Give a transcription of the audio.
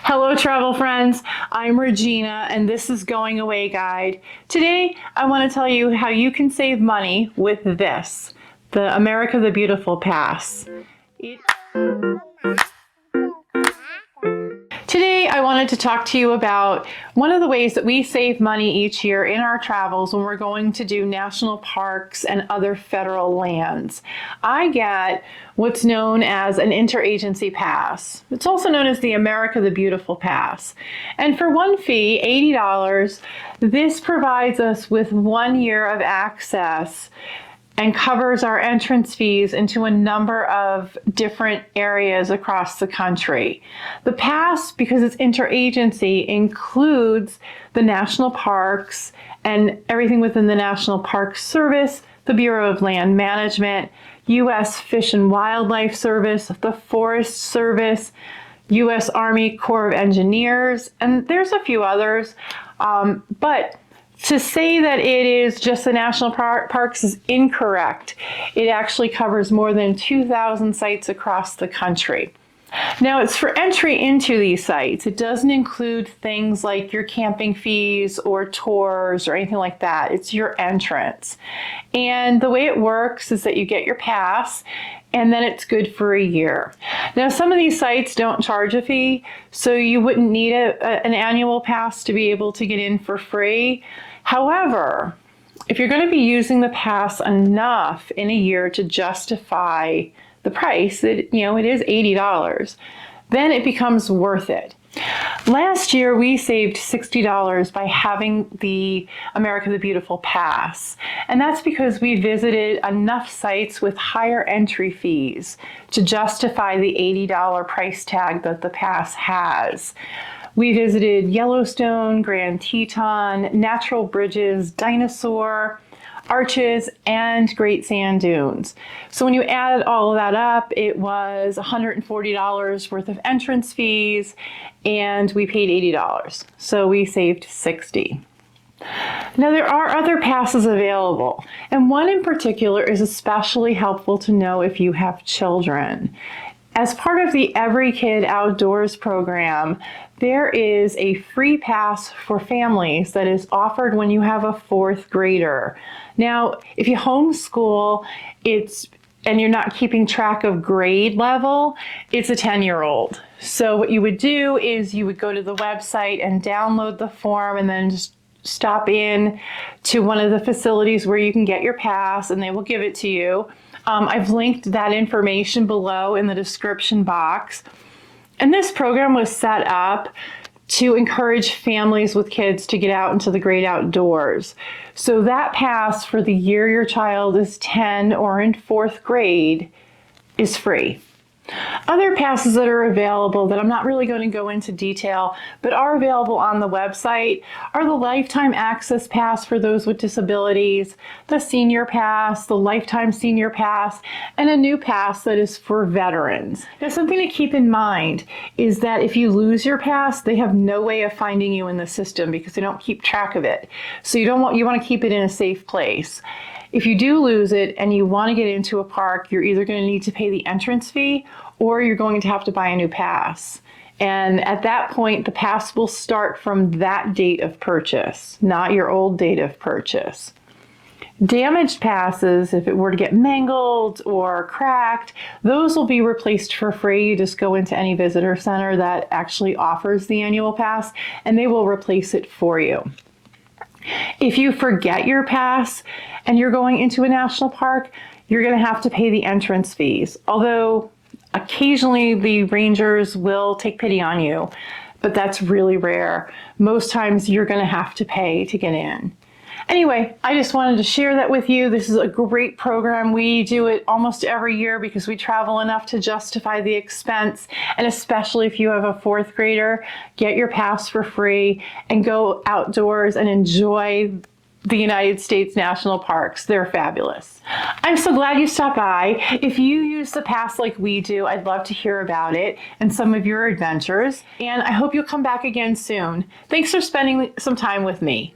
Hello travel friends, I'm Regina and this is Going Away Guide. Today I want to tell you how you can save money with this, the America the Beautiful Pass. Today I wanted to talk to you about one of the ways that we save money each year in our travels when we're going to do national parks and other federal lands. I get what's known as an interagency pass. It's also known as the America the Beautiful Pass. And for one fee, $80, this provides us with 1 year of access and covers our entrance fees into a number of different areas across the country. The pass, because it's interagency, includes the national parks and everything within the National Park Service, the Bureau of Land Management, U.S. Fish and Wildlife Service, the Forest Service, U.S. Army Corps of Engineers, and there's a few others, but to say that it is just the national parks is incorrect. It actually covers more than 2,000 sites across the country. Now, it's for entry into these sites. It doesn't include things like your camping fees or tours or anything like that. It's your entrance. And the way it works is that you get your pass and then it's good for a year. Now, some of these sites don't charge a fee, so you wouldn't need an annual pass to be able to get in for free. However, if you're going to be using the pass enough in a year to justify the price, that it is $80, then it becomes worth it. Last year, we saved $60 by having the America the Beautiful Pass. And that's because we visited enough sites with higher entry fees to justify the $80 price tag that the pass has. We visited Yellowstone, Grand Teton, Natural Bridges, Dinosaur, Arches, and Great Sand Dunes. So when you add all of that up, it was $140 worth of entrance fees, and we paid $80. So we saved $60. Now, there are other passes available, and one in particular is especially helpful to know if you have children. As part of the Every Kid Outdoors program, there is a free pass for families that is offered when you have a 4th grader. Now, if you homeschool, and you're not keeping track of grade level, it's a 10-year-old. So what you would do is you would go to the website and download the form and then just stop in to one of the facilities where you can get your pass and they will give it to you. I've linked that information below in the description box. And this program was set up to encourage families with kids to get out into the great outdoors. So that pass for the year your child is 10 or in 4th grade is free. Other passes that are available that I'm not really going to go into detail, but are available on the website are the Lifetime Access Pass for those with disabilities, the Senior Pass, the Lifetime Senior Pass, and a new pass that is for veterans. Now, something to keep in mind is that if you lose your pass, they have no way of finding you in the system because they don't keep track of it. So you want to keep it in a safe place. If you do lose it and you want to get into a park, you're either going to need to pay the entrance fee or you're going to have to buy a new pass. And at that point, the pass will start from that date of purchase, not your old date of purchase. Damaged passes, if it were to get mangled or cracked, those will be replaced for free. You just go into any visitor center that actually offers the annual pass and they will replace it for you. If you forget your pass and you're going into a national park, you're going to have to pay the entrance fees. Although occasionally the rangers will take pity on you, but that's really rare. Most times you're going to have to pay to get in. Anyway, I just wanted to share that with you. This is a great program. We do it almost every year because we travel enough to justify the expense. And especially if you have a 4th grader, get your pass for free and go outdoors and enjoy the United States national parks. They're fabulous. I'm so glad you stopped by. If you use the pass like we do, I'd love to hear about it and some of your adventures. And I hope you'll come back again soon. Thanks for spending some time with me.